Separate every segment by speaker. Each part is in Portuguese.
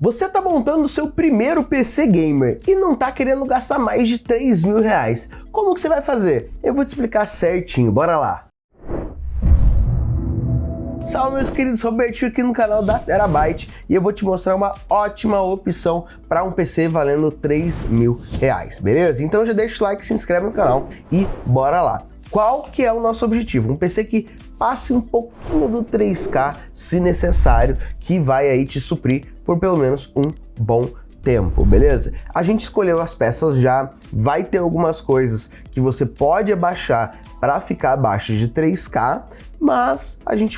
Speaker 1: Você tá montando o seu primeiro PC gamer e não tá querendo gastar mais de R$3.000. Como que você vai fazer? Eu vou te explicar certinho, bora lá! Salve meus queridos, Robertinho aqui no canal da Terabyte e eu vou te mostrar uma ótima opção para um PC valendo R$3.000, beleza? Então já deixa o like, se inscreve no canal e bora lá! Qual que é o nosso objetivo? Um PC que passe um pouquinho do 3K se necessário, que vai aí te suprir por pelo menos um bom tempo, beleza? A gente escolheu as peças já, vai ter algumas coisas que você pode abaixar para ficar abaixo de 3K, mas a gente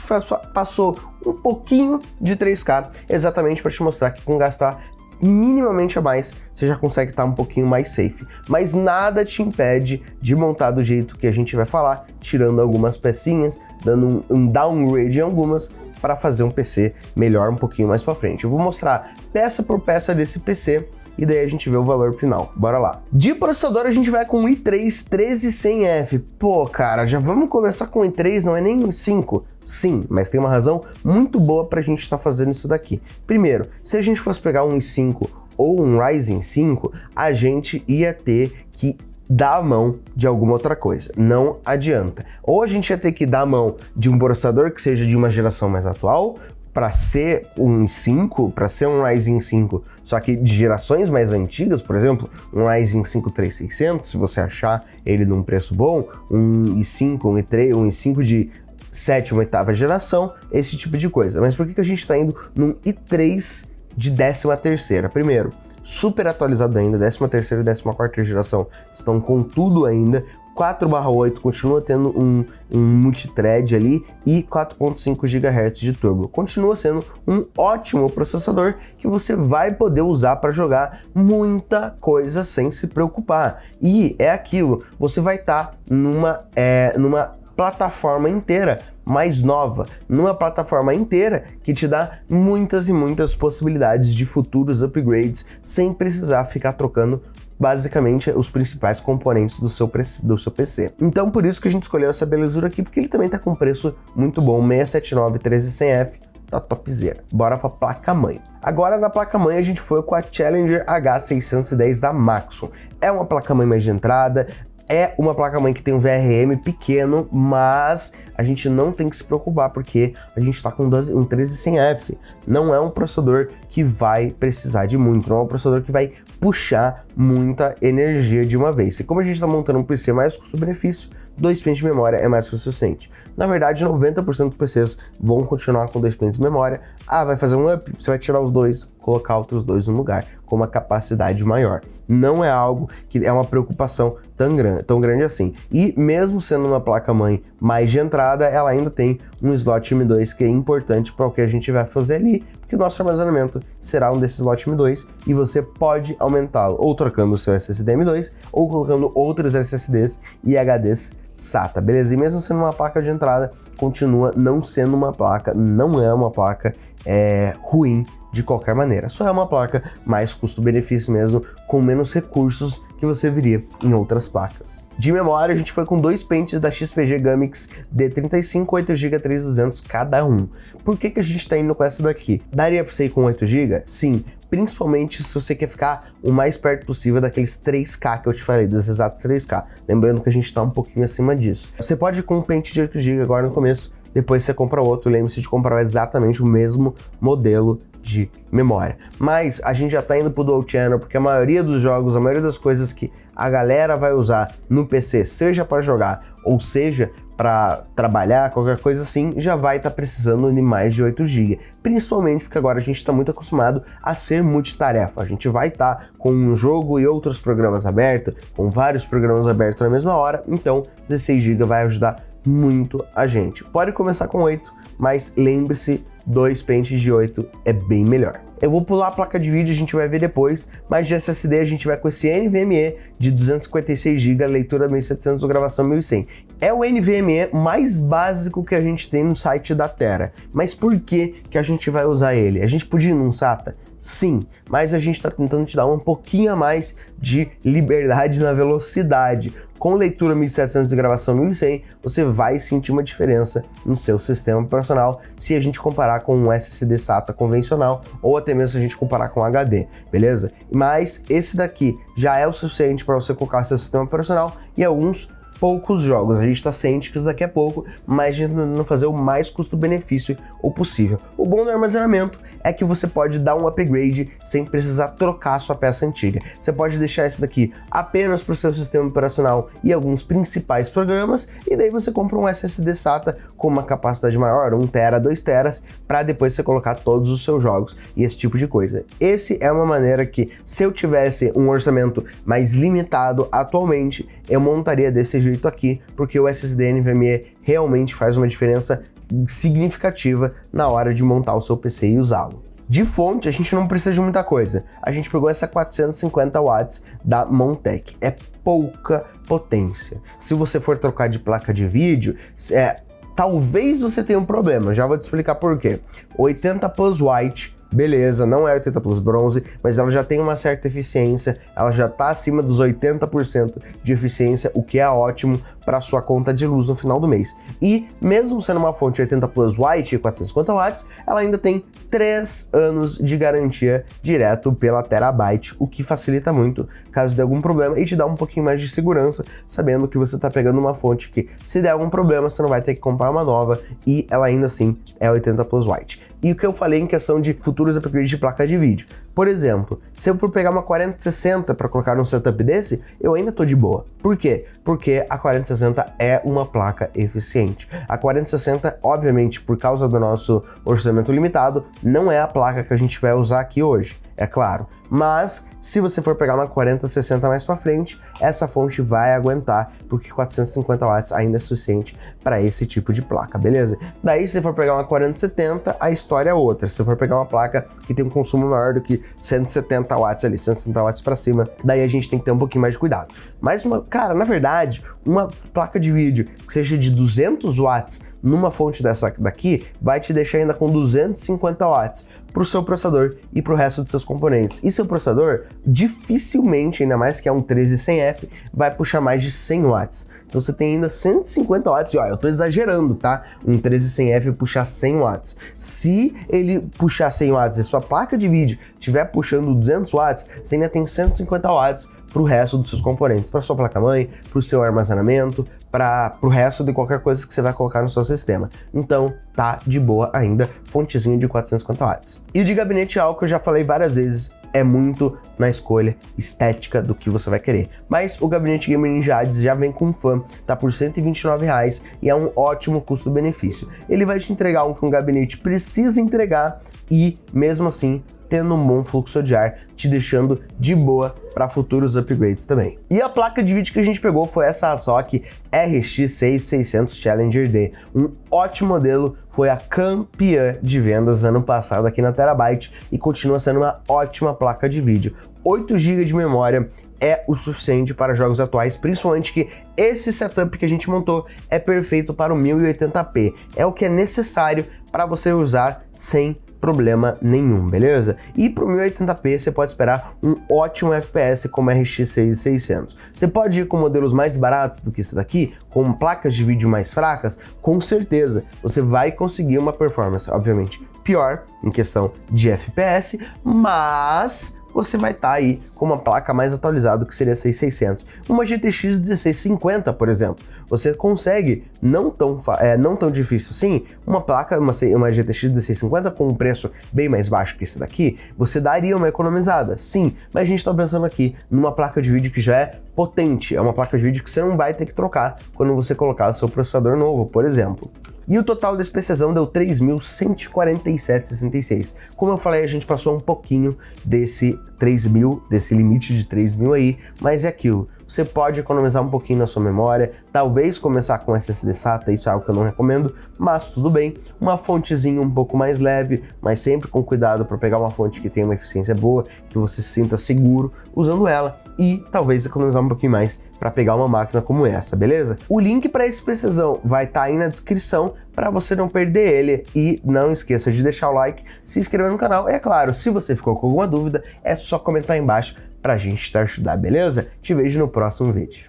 Speaker 1: passou um pouquinho de 3K exatamente para te mostrar que com gastar minimamente a mais, você já consegue estar um pouquinho mais safe. Mas nada te impede de montar do jeito que a gente vai falar, tirando algumas pecinhas, dando um downgrade em algumas, para fazer um PC melhor um pouquinho mais para frente. Eu vou mostrar peça por peça desse PC e daí a gente vê o valor final. Bora lá. De processador a gente vai com o i3 13100F. Pô, cara, já vamos começar com o i3, não é nem o i5? Sim, mas tem uma razão muito boa pra gente estar fazendo isso daqui. Primeiro, se a gente fosse pegar um i5 ou um Ryzen 5, a gente ia ter que dar a mão de alguma outra coisa, não adianta. Ou a gente ia ter que dar a mão de um processador que seja de uma geração mais atual, para ser um i5, para ser um Ryzen 5, só que de gerações mais antigas, por exemplo, um Ryzen 5 3600, se você achar ele num preço bom, um i5, um i3, um i5 de 7ª, 8ª geração, esse tipo de coisa. Mas por que a gente está indo num i3 de 13ª? Primeiro, super atualizado ainda, 13ª e 14ª geração estão com tudo ainda, 4/8 continua tendo um multithread ali e 4.5 GHz de turbo. Continua sendo um ótimo processador que você vai poder usar para jogar muita coisa sem se preocupar. E é aquilo, você vai estar numa plataforma inteira mais nova, numa plataforma inteira que te dá muitas e muitas possibilidades de futuros upgrades sem precisar ficar trocando basicamente os principais componentes do seu PC. Então por isso que a gente escolheu essa belezura aqui, porque ele também tá com preço muito bom, 679 13100F, tá topzera. Bora pra placa-mãe. Agora na placa-mãe a gente foi com a Challenger H610 da Maxon. É uma placa-mãe mais de entrada, é uma placa-mãe que tem um VRM pequeno, mas a gente não tem que se preocupar porque a gente está com um 13100F. Não é um processador que vai precisar de muito, não é um processador que vai puxar muita energia de uma vez. E como a gente está montando um PC mais custo-benefício, 2 pentes de memória é mais que o suficiente. Na verdade, 90% dos PCs vão continuar com 2 pentes de memória. Ah, vai fazer um up, você vai tirar os dois, colocar outros dois no lugar, com uma capacidade maior. Não é algo que é uma preocupação tão grande assim. E mesmo sendo uma placa-mãe mais de entrada, ela ainda tem um slot M2 que é importante para o que a gente vai fazer ali, porque o nosso armazenamento será um desses slot M2 e você pode aumentá-lo ou trocando o seu SSD M2 ou colocando outros SSDs e HDs SATA, beleza? E mesmo sendo uma placa de entrada, continua não sendo uma placa, não é uma placa ruim de qualquer maneira, só é uma placa mais custo-benefício mesmo, com menos recursos que você veria em outras placas. De memória, a gente foi com 2 pentes da XPG Gamix D35, 8GB, 3200 cada um. Por que a gente tá indo com essa daqui? Daria pra você ir com 8GB? Sim, principalmente se você quer ficar o mais perto possível daqueles 3K que eu te falei, dos exatos 3K. Lembrando que a gente tá um pouquinho acima disso. Você pode ir com um pente de 8GB agora no começo, depois você compra outro, lembre-se de comprar exatamente o mesmo modelo de memória. Mas a gente já tá indo pro Dual Channel, porque a maioria dos jogos, a maioria das coisas que a galera vai usar no PC, seja para jogar ou seja para trabalhar, qualquer coisa assim, já vai estar precisando de mais de 8GB. Principalmente porque agora a gente está muito acostumado a ser multitarefa. A gente vai estar com um jogo e outros programas abertos, com vários programas abertos na mesma hora, então 16GB vai ajudar muito a gente. Pode começar com 8, mas lembre-se, 2 pentes de 8 é bem melhor. Eu vou pular a placa de vídeo, a gente vai ver depois, mas de SSD a gente vai com esse NVMe de 256GB, leitura 1700, gravação 1100. É o NVMe mais básico que a gente tem no site da Tera. Mas por que a gente vai usar ele? A gente podia ir num SATA? Sim, mas a gente está tentando te dar um pouquinho a mais de liberdade na velocidade. Com leitura 1700 e gravação 1100, você vai sentir uma diferença no seu sistema operacional se a gente comparar com um SSD SATA convencional ou até mesmo se a gente comparar com HD, beleza? Mas esse daqui já é o suficiente para você colocar seu sistema operacional e alguns poucos jogos. A gente está ciente que isso daqui é pouco, mas a gente tá tentando fazer o mais custo-benefício o possível. O bom do armazenamento é que você pode dar um upgrade sem precisar trocar a sua peça antiga. Você pode deixar esse daqui apenas para o seu sistema operacional e alguns principais programas, e daí você compra um SSD SATA com uma capacidade maior, 1 TB, 2 TB, para depois você colocar todos os seus jogos e esse tipo de coisa. Esse é uma maneira que, se eu tivesse um orçamento mais limitado atualmente, eu montaria desse jeito aqui, porque o SSD NVMe realmente faz uma diferença significativa na hora de montar o seu PC e usá-lo. De fonte, a gente não precisa de muita coisa. A gente pegou essa 450 watts da Montec. É pouca potência. Se você for trocar de placa de vídeo, talvez você tenha um problema. Já vou te explicar por quê. 80 Plus White, beleza, não é 80 Plus Bronze, mas ela já tem uma certa eficiência, ela já está acima dos 80% de eficiência, o que é ótimo para sua conta de luz no final do mês. E mesmo sendo uma fonte 80 Plus White e 450 watts, ela ainda tem 3 anos de garantia direto pela Terabyte, o que facilita muito caso dê algum problema e te dá um pouquinho mais de segurança, sabendo que você está pegando uma fonte que, se der algum problema, você não vai ter que comprar uma nova e ela ainda assim é 80 Plus White. E o que eu falei em questão de futuros upgrades de placa de vídeo. Por exemplo, se eu for pegar uma 4060 para colocar num setup desse, eu ainda tô de boa. Por quê? Porque a 4060 é uma placa eficiente. A 4060, obviamente, por causa do nosso orçamento limitado, não é a placa que a gente vai usar aqui hoje, é claro. Mas, se você for pegar uma 4060 mais para frente, essa fonte vai aguentar, porque 450 watts ainda é suficiente para esse tipo de placa, beleza? Daí, se você for pegar uma 4070, a história é outra. Se você for pegar uma placa que tem um consumo maior do que 170 watts ali, 170 watts para cima, daí a gente tem que ter um pouquinho mais de cuidado. Mas, cara, na verdade, uma placa de vídeo que seja de 200 watts numa fonte dessa daqui, vai te deixar ainda com 250 watts para o seu processador e para o resto dos seus componentes. E seu processador, dificilmente, ainda mais que é um 13100F, vai puxar mais de 100 watts. Então você tem ainda 150 watts, e ó, eu tô exagerando, tá? Um 13100F puxar 100 watts. Se ele puxar 100 watts e sua placa de vídeo estiver puxando 200 watts, você ainda tem 150 watts para o resto dos seus componentes, para sua placa-mãe, para o seu armazenamento, para o resto de qualquer coisa que você vai colocar no seu sistema. Então, tá de boa ainda, fontezinha de 450 watts. E o de gabinete é algo que eu já falei várias vezes, é muito na escolha estética do que você vai querer. Mas o gabinete Gamer Ninja Hades já vem com fan, tá por R$ 129 e é um ótimo custo-benefício. Ele vai te entregar o que um gabinete precisa entregar e, mesmo assim, tendo um bom fluxo de ar, te deixando de boa para futuros upgrades também. E a placa de vídeo que a gente pegou foi essa ASRock RX 6600 Challenger D. Um ótimo modelo, foi a campeã de vendas ano passado aqui na Terabyte e continua sendo uma ótima placa de vídeo. 8 GB de memória é o suficiente para jogos atuais, principalmente que esse setup que a gente montou é perfeito para o 1080p. É o que é necessário para você usar sem problema nenhum, beleza? E pro 1080p você pode esperar um ótimo FPS como RX 6600. Você pode ir com modelos mais baratos do que esse daqui, com placas de vídeo mais fracas, com certeza você vai conseguir uma performance, obviamente, pior em questão de FPS, mas você vai estar aí com uma placa mais atualizada, que seria 6600. Uma GTX 1650, por exemplo, você consegue, não tão difícil assim, uma placa, uma GTX 1650 com um preço bem mais baixo que esse daqui, você daria uma economizada, sim, mas a gente está pensando aqui numa placa de vídeo que já é potente, é uma placa de vídeo que você não vai ter que trocar quando você colocar o seu processador novo, por exemplo. E o total desse PCzão deu 3.147,66. Como eu falei, a gente passou um pouquinho desse 3.000, desse limite de 3.000 aí, mas é aquilo. Você pode economizar um pouquinho na sua memória, talvez começar com SSD SATA, isso é algo que eu não recomendo, mas tudo bem. Uma fontezinha um pouco mais leve, mas sempre com cuidado para pegar uma fonte que tenha uma eficiência boa, que você se sinta seguro usando ela. e talvez economizar um pouquinho mais para pegar uma máquina como essa, beleza? O link para esse PCzão vai estar aí na descrição para você não perder ele, e não esqueça de deixar o like, se inscrever no canal, e é claro, se você ficou com alguma dúvida, é só comentar aí embaixo pra gente te ajudar, beleza? Te vejo no próximo vídeo.